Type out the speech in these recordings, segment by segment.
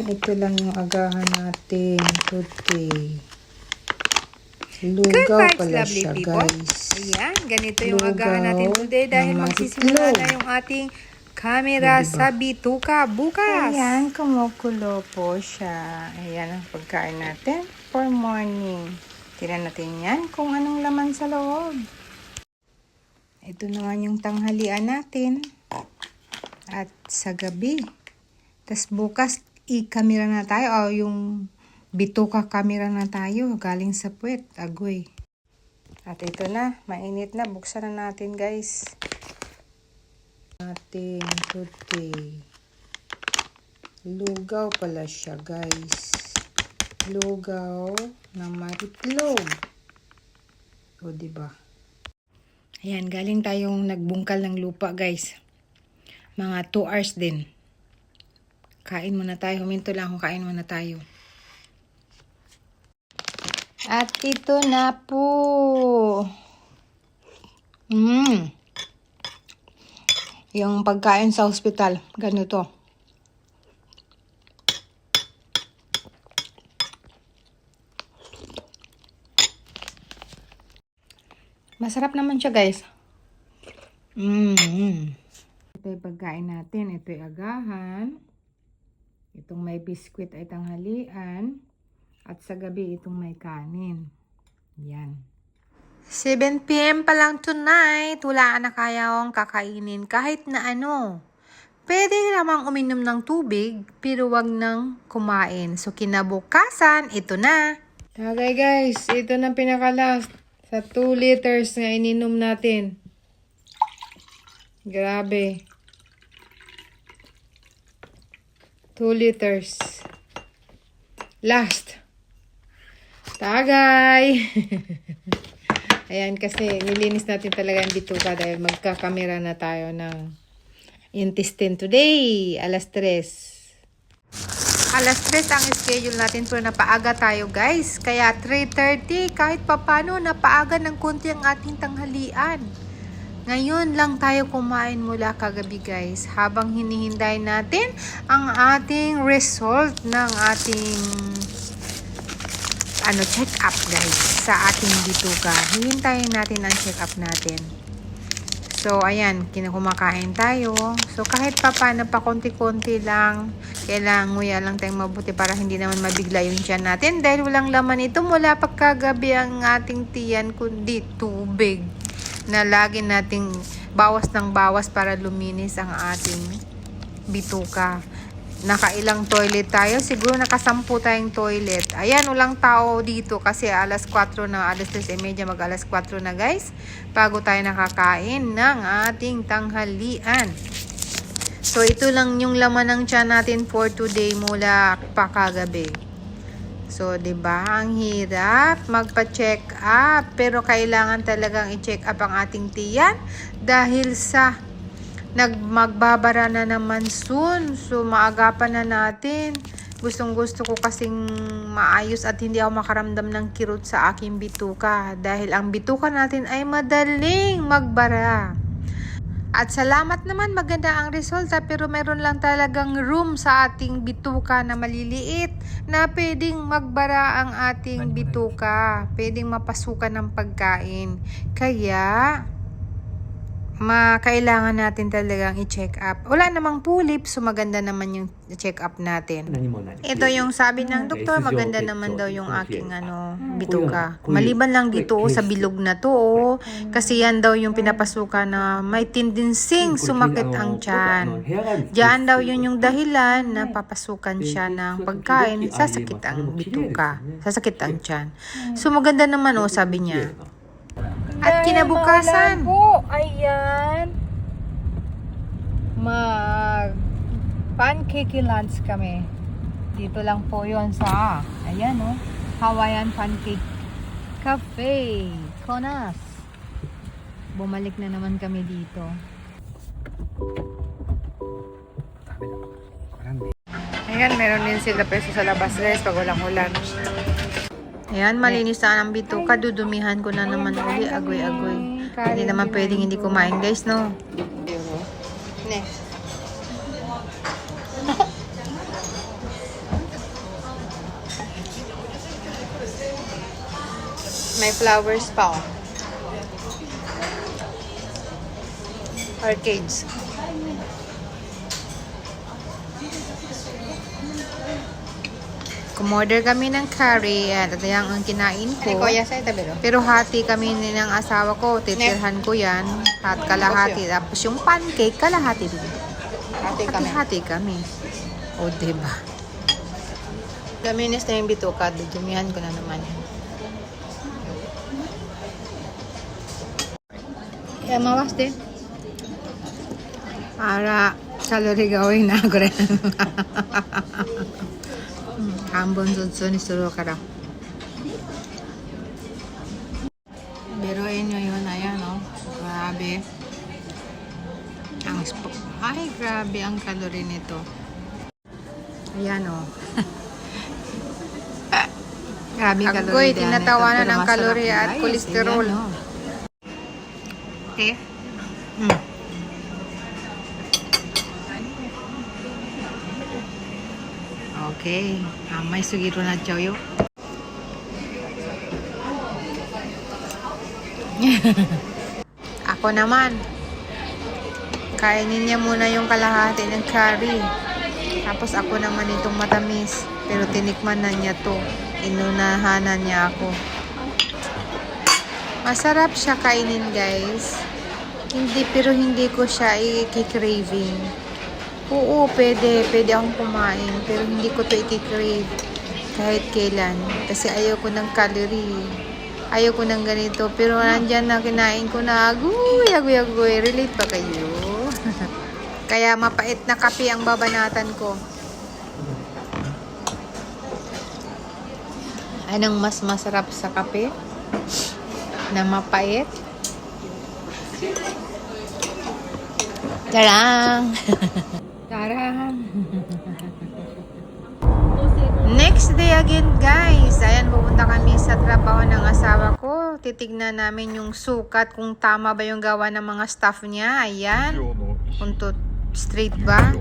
ito lang yung agahan natin today. Good Lugaw vibes, pala lovely siya, people. guys. Ayan, ganito yung agahan Lugaw natin today dahil na magsisimula maritlog. na yung ating camera O, diba? sa bituka bukas. Ayan, kumukulo po siya. Ayan ang pagkain natin for morning. Tignan natin yan kung anong laman sa loob. Ito naman yung tanghalian natin. At sa gabi. Tas bukas, i-camera na tayo. O yung bituka camera na tayo. Galing sa puwet. Agoy. At ito na. Mainit na. Buksan na natin, guys. Natin today. Lugaw pala siya, guys. Lugaw na maritlog. O, diba? Ayan, galing tayong nagbungkal ng lupa, guys. Mga 2 hours din. Kain muna tayo. Huminto lang ako. Kain muna tayo. At ito na po. Yung pagkain sa ospital. Ganito. Masarap naman siya, guys. Ito yung pagkain natin. Ito yung agahan. Itong may biskwit ay tanghalian. At sa gabi, itong may kanin. Yan. 7 PM pa lang tonight. Wala na kaya akong kakainin kahit na ano. Pwede namang uminom ng tubig, pero wag nang kumain. So, kinabukasan, ito na. Okay, guys. Ito na pinaka-last. Sa 2 liters na ininom natin. Grabe. 2 liters. Last. Tagay! Ayan, kasi nilinis natin talaga yung bituka dahil magkakamera na tayo ng intestine today. Alas 3. Alas 3 ang schedule natin pero napaaga tayo, guys. Kaya 3:30 kahit papano napaaga ng konti ang ating tanghalian. Ngayon lang tayo kumain mula kagabi, guys. Habang hinihintay natin ang ating result ng ating check up, guys, sa ating bituka. Hihintayin natin ang check up natin. So, ayan, kumakain tayo. So, kahit paano pa konti-konti lang, kailangan nguya lang tayong mabuti para hindi naman mabigla yung tiyan natin. Dahil walang laman ito mula pagkagabi ang ating tiyan, kundi tubig. Na lagi nating bawas ng bawas para luminis ang ating bituka. Nakailang toilet tayo. Siguro nakasampu tayong toilet. Ayan, walang tao dito kasi alas 4 na, alas 3:30 mag alas 4 na, guys. Bago tayo nakakain ng ating tanghalian. So, ito lang yung laman ng tiyan natin for today mula pa kagabi. So, 'di ba? Ang hirap magpa-check up, pero kailangan talagang i-check up ang ating tiyan dahil sa magbabara na naman soon. So, maagapan na natin. Gustong-gusto ko kasing maayos at hindi ako makaramdam ng kirot sa aking bituka dahil ang bituka natin ay madaling magbara. At salamat naman, maganda ang resulta, pero meron lang talagang room sa ating bituka na maliliit na pwedeng magbara ang ating bituka. Pwedeng mapasukan ng pagkain. Kaya, kailangan natin talagang i-check up. Wala namang pulip, so maganda naman yung check up natin. Ito yung sabi ng doktor, maganda naman daw yung aking bituka. Maliban lang dito sa bilog na to, kasi yan daw yung pinapasukan na may tendencing sumakit ang tiyan. Diyan daw yun yung dahilan na papasukan siya ng pagkain, sasakit ang bituka, sasakit ang tiyan. So maganda naman sabi niya. At kinabukasan po, ayan, pancake lunch kami. Dito lang po yon sa, ayan Hawaiian Pancake Cafe, Konas. Bumalik na naman kami dito. Ayan, meron din sila peso sa labas, guys, pag walang ulan. Ayan, malinis na ang bituka. Dudumihan ko na naman uli. Agoy-agoy. Hindi naman pwedeng hindi kumain, guys, no? Next. May flowers pa, oh. Arcades. Kumorder kami ng curry at yan ang kinain ko. Pero hati kami ng asawa ko. Titirhan ko yan. At kalahati. Tapos yung pancake, kalahati din. Hati kami. O, diba? Gaminis na yung bituka. Dudumihan ko na naman yan. Kaya mawas din. Para calorie gawin na ako rin. Ambon sunsun isuro ka raw. Biruin nyo yun. Ayan, oh. Grabe. Ay, grabe ang calorie nito. Ayan, oh. Grabe ang calorie. Agoy, tinatawanan ng calorie at kolesterol. Ayan, oh. Okay. Okay. May sugiro na choyo. Ako naman. Kainin niya muna yung kalahati ng curry. Tapos ako naman itong matamis. Pero tinikman na niya to. Inunahanan niya ako. Masarap siya kainin, guys. Pero hindi ko siya i-craving. Oo, pwede akong kumain. Pero hindi ko to i-crave kahit kailan. Kasi ayoko ng calorie. Ayoko ng ganito. Pero nandyan na kinain ko na. Agoy. Relate ba kayo? Kaya mapait na kape ang babanatan ko. Anong mas masarap sa kape? Na mapait? Tarang! Tarang! Next day again, guys. Ayan, pupunta kami sa trabaho ng asawa ko. Titignan namin yung sukat kung tama ba yung gawa ng mga staff niya. Ayan. Kung straight ba.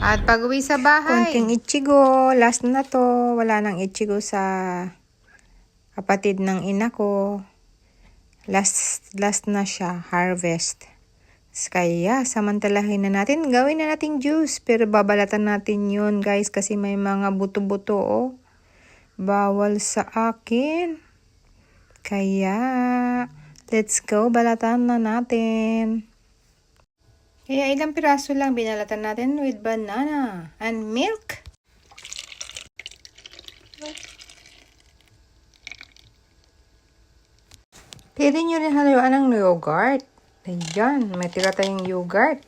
At pag-uwi sa bahay. Kunting ichigo. Last na to. Wala nang ichigo sa kapatid ng ina ko. Last na siya. Harvest. Kaya, samantalahin na natin. Gawin na nating juice. Pero babalatan natin yun, guys. Kasi may mga buto-buto, oh. Bawal sa akin. Kaya, let's go. Balatan na natin. Kaya, ilang piraso lang binalatan natin with banana and milk. Pwede nyo rin haluan ng yogurt. Ayan, may tira tayong yogurt.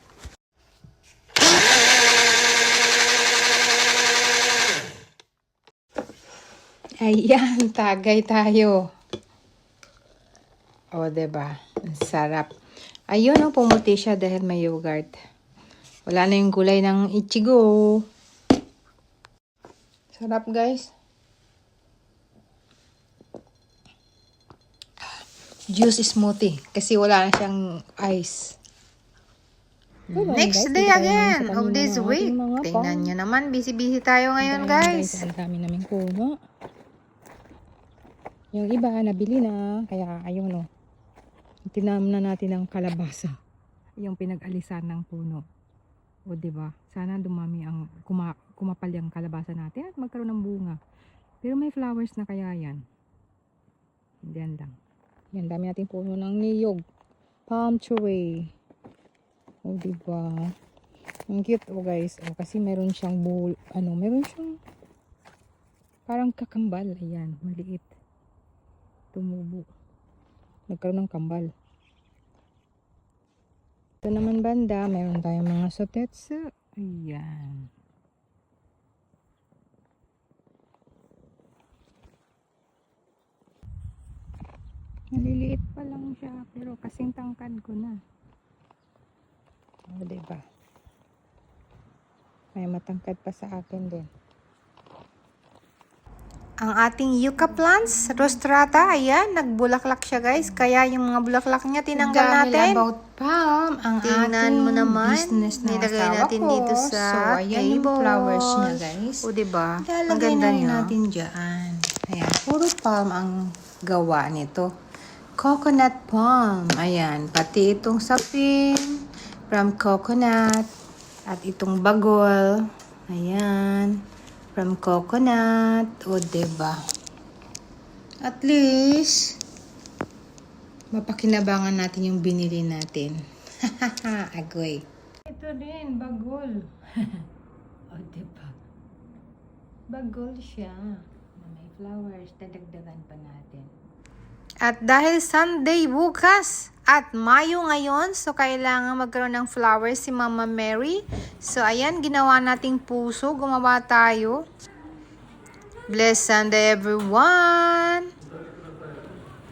Ayan, tagay tayo. O, diba? Ang sarap. Ayun, oh, pumuti siya dahil may yogurt. Wala na yung gulay ng ichigo. Sarap, guys. Juice smoothie. Kasi wala na siyang ice. Next day again of this week. Tingnan nyo naman. Busy-busy tayo ngayon, guys. Ang dami namin puno. Yung iba, nabili na. Kaya, ayun, oh. Tinam na natin ang kalabasa. Yung pinag-alisan ng puno. O, diba? Sana dumami ang kumapal yung kalabasa natin at magkaroon ng bunga. Pero may flowers na kaya yan. Diyan lang. Yan, dami natin puno ng niyog. Palm tree. O, diba? Ang cute, oh, guys. O, kasi meron siyang meron siyang parang kakambal. Ayan, maliit. Tumubo. Nagkaroon ng kambal. Ito naman banda, meron tayong mga sotetsu. Ayan. Maliliit pa lang siya, pero kasing tangkad ko na. O, diba? May matangkad pa sa akin din. Ang ating yucca plants, rostrata, ayan, nagbulaklak siya, guys. Kaya yung mga bulaklak niya, tinanggal natin. About palm, ang Tingnan mo naman, business na nilagay asawa natin ko. dito sa So, ayan yung tables. flowers niya, guys. O, diba? Ang Lalagay ganda na rin niya. natin dyan. Ayan, puro palm ang gawa nito. Coconut palm. Ayan. Pati itong sapin from coconut. At itong bagol. Ayan. From coconut. O, diba? At least, mapakinabangan natin yung binili natin. Agoy. Ito din, bagol. O, diba? Bagol siya. May flowers. Dadagdagan pa natin. At dahil Sunday bukas at Mayo ngayon, so kailangan magkaroon ng flowers si Mama Mary. So ayan, ginawa nating puso. Gumawa tayo. Blessed Sunday everyone!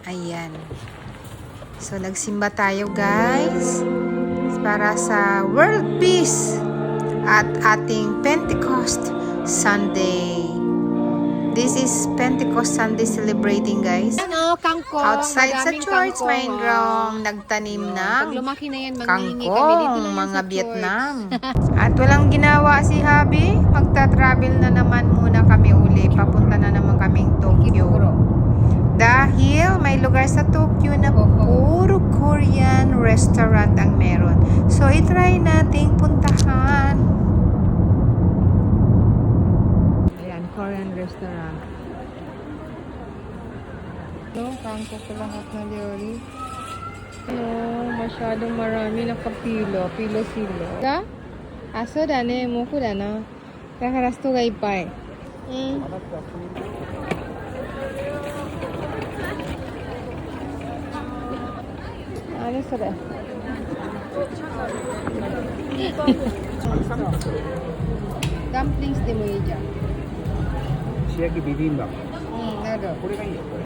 Ayan. So nagsimba tayo guys. Para sa world peace at ating Pentecost Sunday. This is Pentecost Sunday celebrating, guys. Ano, kangkong. Outside sa church, kangkong, mayroong nagtanim Pag ng lumaki na yan, manghihingi kami dito kangkong, na yan mga sa Vietnam. At walang ginawa si Habi. Magta-travel na naman muna kami uli. Papunta na naman kaming Tokyo. Dahil may lugar sa Tokyo na puro Korean restaurant ang meron. So, itry nating puntahan. Ayan, Korean restaurant. No, kangkong ko lahat na Leori. No, masyadong marami nakapilo. Pilo silo. Da? Aso da ne, moku da na. Dakara人がいっぱい。何それダンプリングでもいいじゃん。石焼きビビンバ。なる。これがいいよ、これ。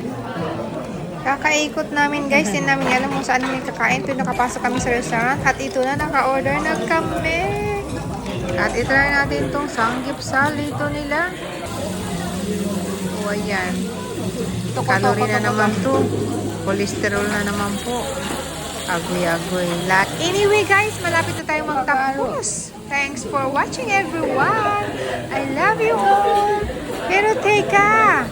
Kakaikot namin guys, din namin alam kung saan kami kakain. Ito nakapasok kami sa restaurant at ito na naka-order na kami. At itry natin itong sanggipsal dito nila. O ayan. Calorie na naman to. Cholesterol na naman po. Agoy-agoy. Anyway guys, malapit na tayo magtapos. Thanks for watching everyone. I love you all. Pero teka.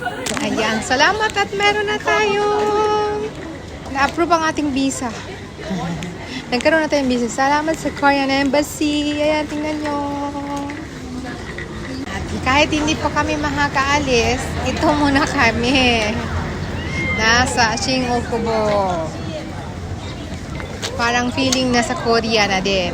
Ayan, salamat at meron na tayong na-approve ang ating visa. Nagkaroon na tayong visa. Salamat sa Korean Embassy. Ayan, tingnan nyo. At kahit hindi pa kami makakaalis, ito muna kami. Nasa Shinjuku. Parang feeling nasa Korea na din.